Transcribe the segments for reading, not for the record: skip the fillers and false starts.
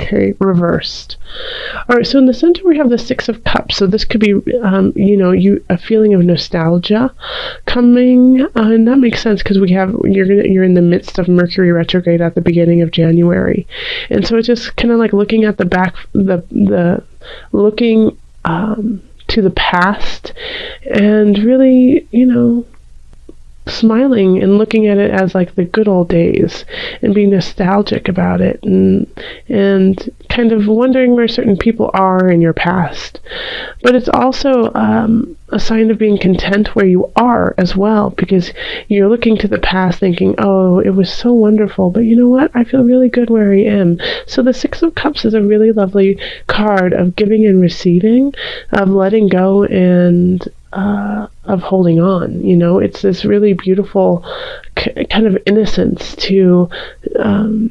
Okay, reversed. All right, so in the center we have the Six of Cups. So this could be, a feeling of nostalgia coming, and that makes sense because you're in the midst of Mercury retrograde at the beginning of January, and so it's just kind of like looking at looking to the past, and really, smiling and looking at it as like the good old days and being nostalgic about it, and kind of wondering where certain people are in your past. But it's also a sign of being content where you are as well, because you're looking to the past thinking, oh, it was so wonderful, but you know what? I feel really good where I am. So the Six of Cups is a really lovely card of giving and receiving, of letting go, and of holding on. It's this really beautiful kind of innocence to the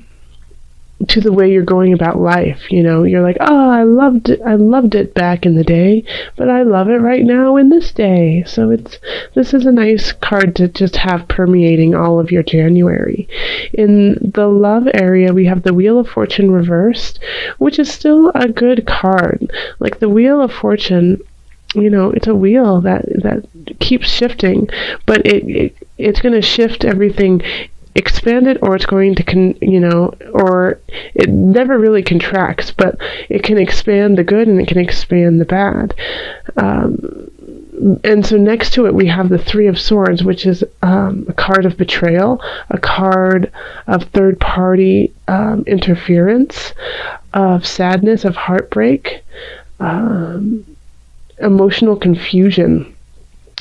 way you're going about life. You're like, oh, I loved it back in the day, but I love it right now in this day. So this is a nice card to just have permeating all of your January. In the love area, we have the Wheel of Fortune reversed, which is still a good card. Like the Wheel of Fortune, it's a wheel that keeps shifting, but it's going to shift everything, expand it, or it's going to or it never really contracts, but it can expand the good and it can expand the bad. And so next to it we have the Three of Swords, which is a card of betrayal, a card of third party interference, of sadness, of heartbreak, emotional confusion.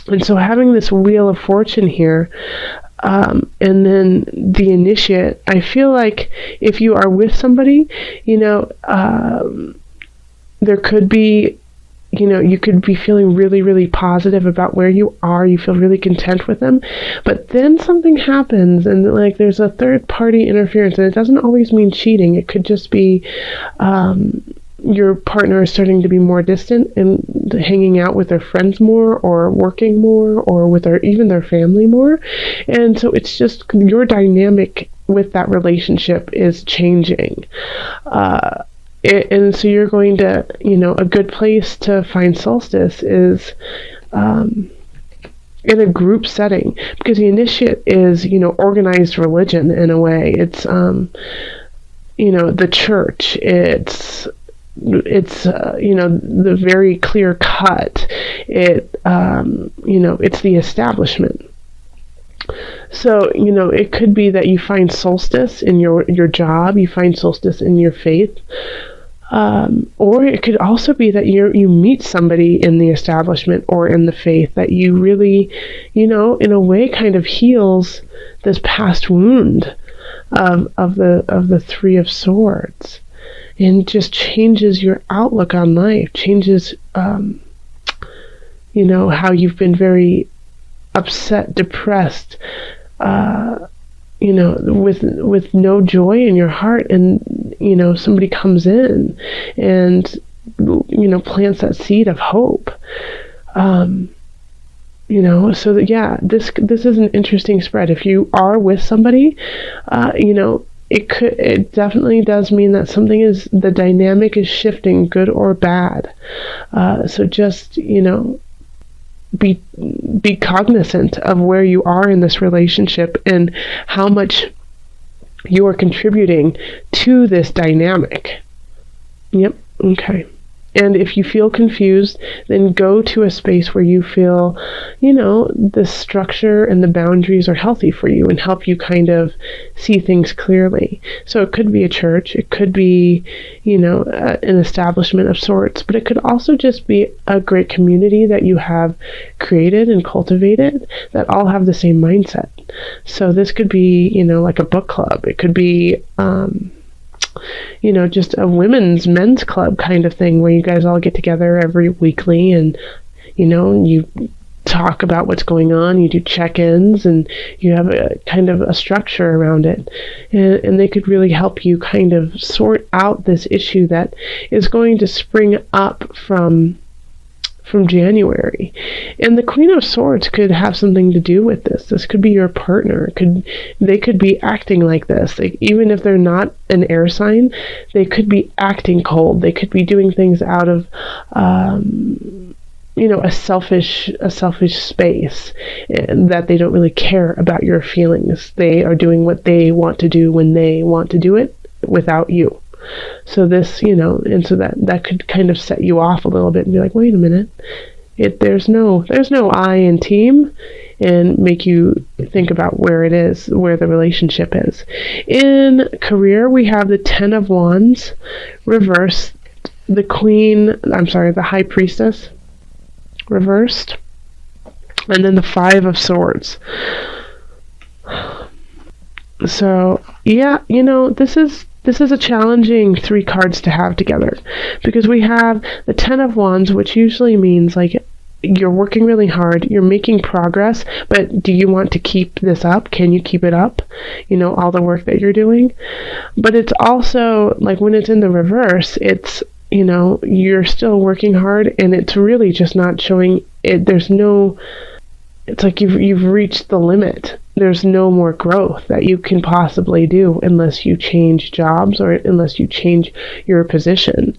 And so having this Wheel of Fortune here, and then the Initiate, I feel like if you are with somebody, there could be, you could be feeling really, really positive about where you are. You feel really content with them. But then something happens, and like there's a third party interference, and it doesn't always mean cheating. It could just be your partner is starting to be more distant and hanging out with their friends more, or working more, or with even their family more. And so it's just your dynamic with that relationship is changing. And so you're going to, a good place to find solstice is in a group setting, because the Initiate is, organized religion in a way. It's, the church. It's the very clear cut. It's the establishment. So, it could be that you find solstice in your job, you find solstice in your faith, or it could also be that you meet somebody in the establishment or in the faith that you really, in a way kind of heals this past wound of the Three of Swords. And just changes your outlook on life, changes, how you've been very upset, depressed, with no joy in your heart, and, somebody comes in and, plants that seed of hope. So that, yeah, this is an interesting spread. If you are with somebody, it definitely does mean that the dynamic is shifting, good or bad. So just, be cognizant of where you are in this relationship and how much you are contributing to this dynamic. Yep. Okay. And if you feel confused, then go to a space where you feel, the structure and the boundaries are healthy for you and help you kind of see things clearly. So it could be a church, it could be, an establishment of sorts, but it could also just be a great community that you have created and cultivated that all have the same mindset. So this could be, like a book club. It could be, just a men's club kind of thing where you guys all get together every weekly and, you talk about what's going on, you do check-ins, and you have a kind of a structure around it. And they could really help you kind of sort out this issue that is going to spring up from from January. And the Queen of Swords could have something to do with this. This could be your partner. They could be acting like this. Like, even if they're not an air sign, they could be acting cold. They could be doing things out of a selfish space, that they don't really care about your feelings. They are doing what they want to do when they want to do it without you. So this, and so that could kind of set you off a little bit and be like, wait a minute, there's no I in team, and make you think about where the relationship is. In career, we have the Ten of Wands reversed, the High Priestess reversed, and then the Five of Swords. So yeah, this is a challenging 3 cards to have together, because we have the Ten of Wands, which usually means like you're working really hard, you're making progress, but do you want to keep this up? Can you keep it up? All the work that you're doing. But it's also like, when it's in the reverse, it's you're still working hard, and it's really just not showing it. It's like you've reached the limit. There's no more growth that you can possibly do unless you change jobs or unless you change your position.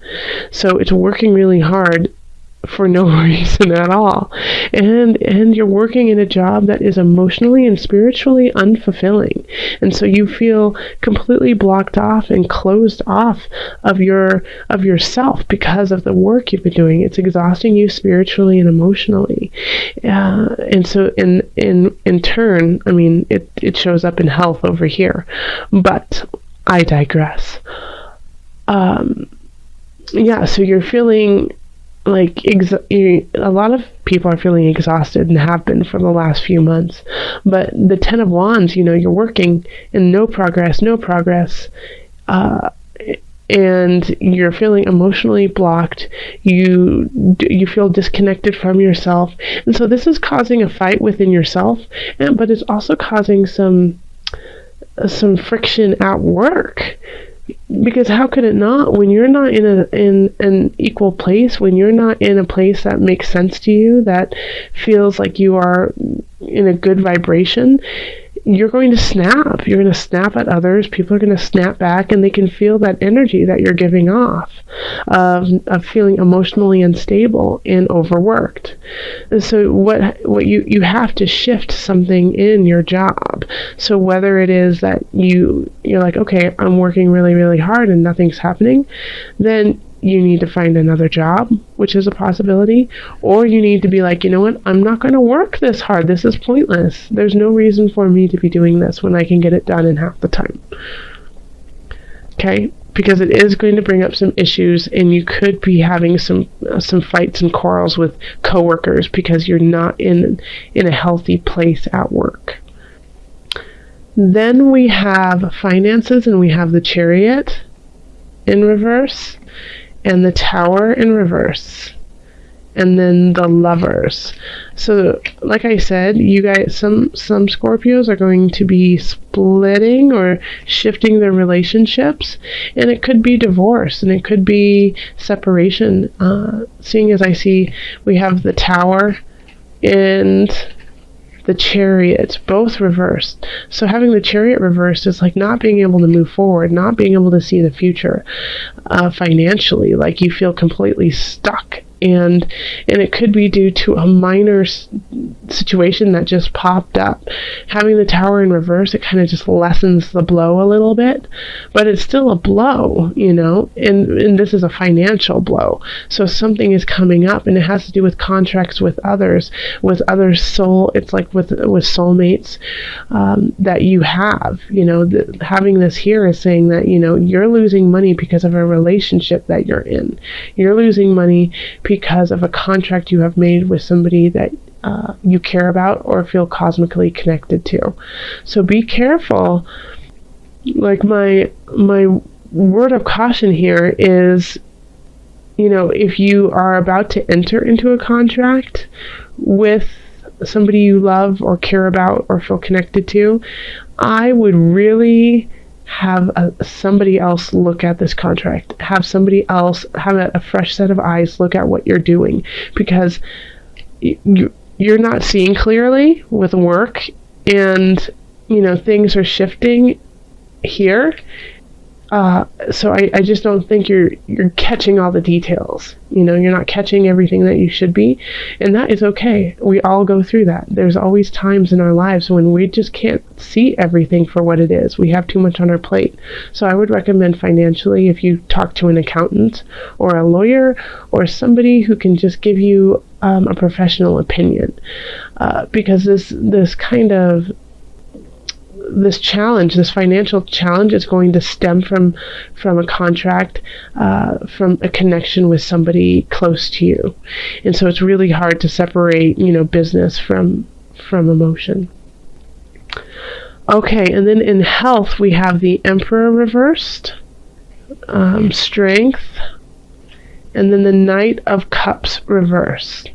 So it's working really hard for no reason at all. And you're working in a job that is emotionally and spiritually unfulfilling. And so you feel completely blocked off and closed off of yourself because of the work you've been doing. It's exhausting you spiritually and emotionally. And so in turn, it shows up in health over here. But I digress. So you're feeling like a lot of people are feeling exhausted and have been for the last few months. But the Ten of Wands, you're working and no progress, and you're feeling emotionally blocked. You feel disconnected from yourself, and so this is causing a fight within yourself, but it's also causing some friction at work. Because how could it not? When you're not in an equal place, when you're not in a place that makes sense to you, that feels like you are in a good vibration, you're going to snap. You're going to snap at others. People are going to snap back, and they can feel that energy that you're giving off of feeling emotionally unstable and overworked. And so what you have to shift something in your job. So whether it is that you're like, okay, I'm working really, really hard and nothing's happening, then you need to find another job, which is a possibility. Or you need to be like, you know what, I'm not going to work this hard. This is pointless. There's no reason for me to be doing this when I can get it done in half the time. Okay? Because it is going to bring up some issues, and you could be having some fights and quarrels with coworkers because you're not in a healthy place at work. Then we have finances, and we have the Chariot in reverse, and the Tower in reverse, and then the Lovers. So like I said, you guys, some Scorpios are going to be splitting or shifting their relationships, and it could be divorce, and it could be separation. Seeing as I see we have the Tower and the Chariot both reversed. So having the Chariot reversed is like not being able to move forward, not being able to see the future financially. Like you feel completely stuck, and it could be due to a minor situation that just popped up. Having the Tower in reverse, it kind of just lessens the blow a little bit, but it's still a blow, and this is a financial blow. So something is coming up, and it has to do with contracts with others soul. It's like with soulmates that you have. Having this here is saying that you're losing money because of a relationship that you're in. You're losing money because of a contract you have made with somebody that you care about or feel cosmically connected to. So be careful. Like my word of caution here is, if you are about to enter into a contract with somebody you love or care about or feel connected to, I would really have somebody else look at this contract. Have somebody else, have a fresh set of eyes look at what you're doing, because you're not seeing clearly with work, and things are shifting here. So I just don't think you're catching all the details. You're not catching everything that you should be, and that is okay. We all go through that. There's always times in our lives when we just can't see everything for what it is. We have too much on our plate. So I would recommend financially, if you talk to an accountant or a lawyer or somebody who can just give you a professional opinion, because this kind of this challenge, this financial challenge, is going to stem from a contract, from a connection with somebody close to you. And so it's really hard to separate, business from emotion. Okay, and then in health, we have the Emperor reversed, strength, and then the Knight of Cups reversed.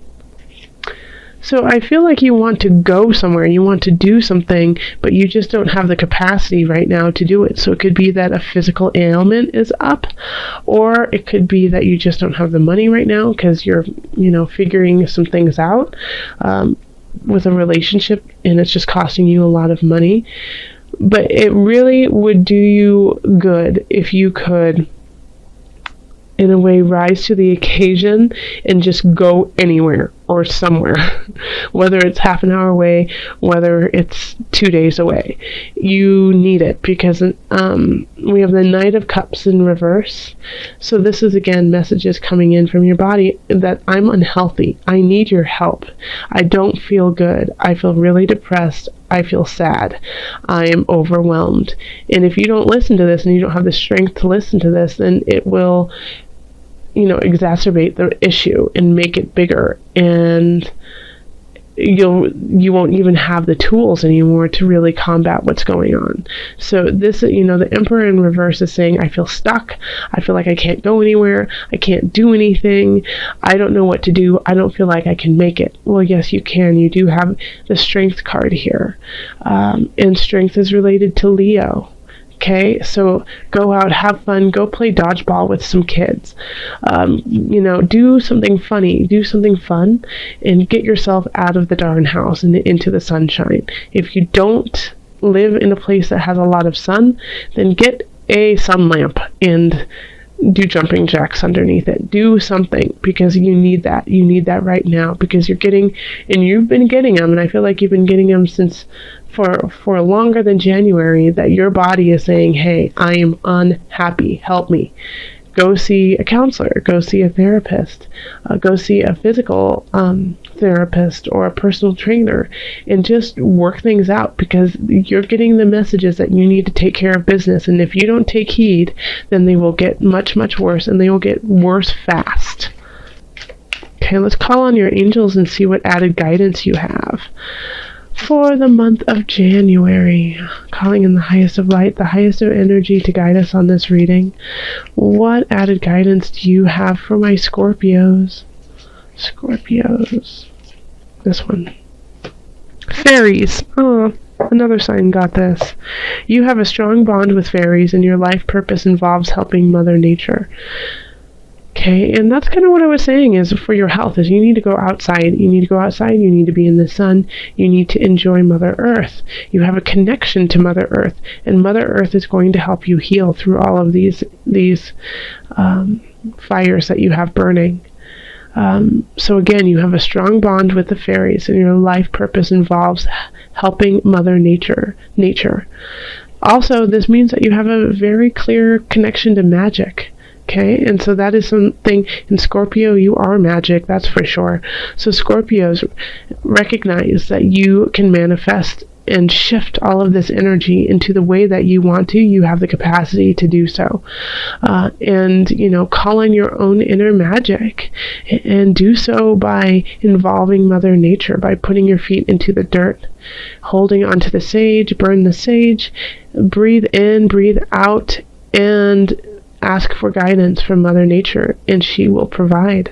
So I feel like you want to go somewhere, you want to do something, but you just don't have the capacity right now to do it. So it could be that a physical ailment is up, or it could be that you just don't have the money right now because you're, figuring some things out with a relationship, and it's just costing you a lot of money. But it really would do you good if you could, in a way, rise to the occasion and just go anywhere or somewhere, whether it's half an hour away, whether it's 2 days away. You need it, because we have the Knight of Cups in reverse. So this is, again, messages coming in from your body that I'm unhealthy. I need your help. I don't feel good. I feel really depressed. I feel sad. I am overwhelmed. And if you don't listen to this, and you don't have the strength to listen to this, then it will exacerbate the issue and make it bigger, and you won't even have the tools anymore to really combat what's going on. So this, the Emperor in reverse is saying, I feel stuck. I feel like I can't go anywhere. I can't do anything. I don't know what to do. I don't feel like I can make it. Well, yes, you can. You do have the Strength card here, and strength is related to Leo. Okay, so go out, have fun, go play dodgeball with some kids. Do something funny, do something fun, and get yourself out of the darn house and into the sunshine. If you don't live in a place that has a lot of sun, then get a sun lamp and do jumping jacks underneath it. Do something, because you need that. You need that right now, because you've been getting them, and I feel like you've been getting them since for longer than January, that your body is saying, hey, I am unhappy, help me. Go see a counselor, go see a therapist, go see a physical therapist or a personal trainer, and just work things out, because you're getting the messages that you need to take care of business. And if you don't take heed, then they will get much, much worse, and they will get worse fast. Okay, let's call on your angels and see what added guidance you have for the month of January. Calling in the highest of light, the highest of energy, to guide us on this reading. What added guidance do you have for my Scorpios? Scorpios. This one. Fairies. Oh, another sign got this. You have a strong bond with fairies, and your life purpose involves helping Mother Nature. Okay, and that's kind of what I was saying, is for your health, is you need to go outside. You need to go outside. You need to be in the sun. You need to enjoy Mother Earth. You have a connection to Mother Earth, and Mother Earth is going to help you heal through all of these fires that you have burning. So again, you have a strong bond with the fairies, and your life purpose involves helping Mother Nature. Also, this means that you have a very clear connection to magic. Okay, and so that is something in Scorpio. You are magic, that's for sure. So Scorpios, recognize that you can manifest and shift all of this energy into the way that you want to. You have the capacity to do so. And call on your own inner magic, and do so by involving Mother Nature, by putting your feet into the dirt, holding onto the sage, burn the sage, breathe in, breathe out, and ask for guidance from Mother Nature, and she will provide.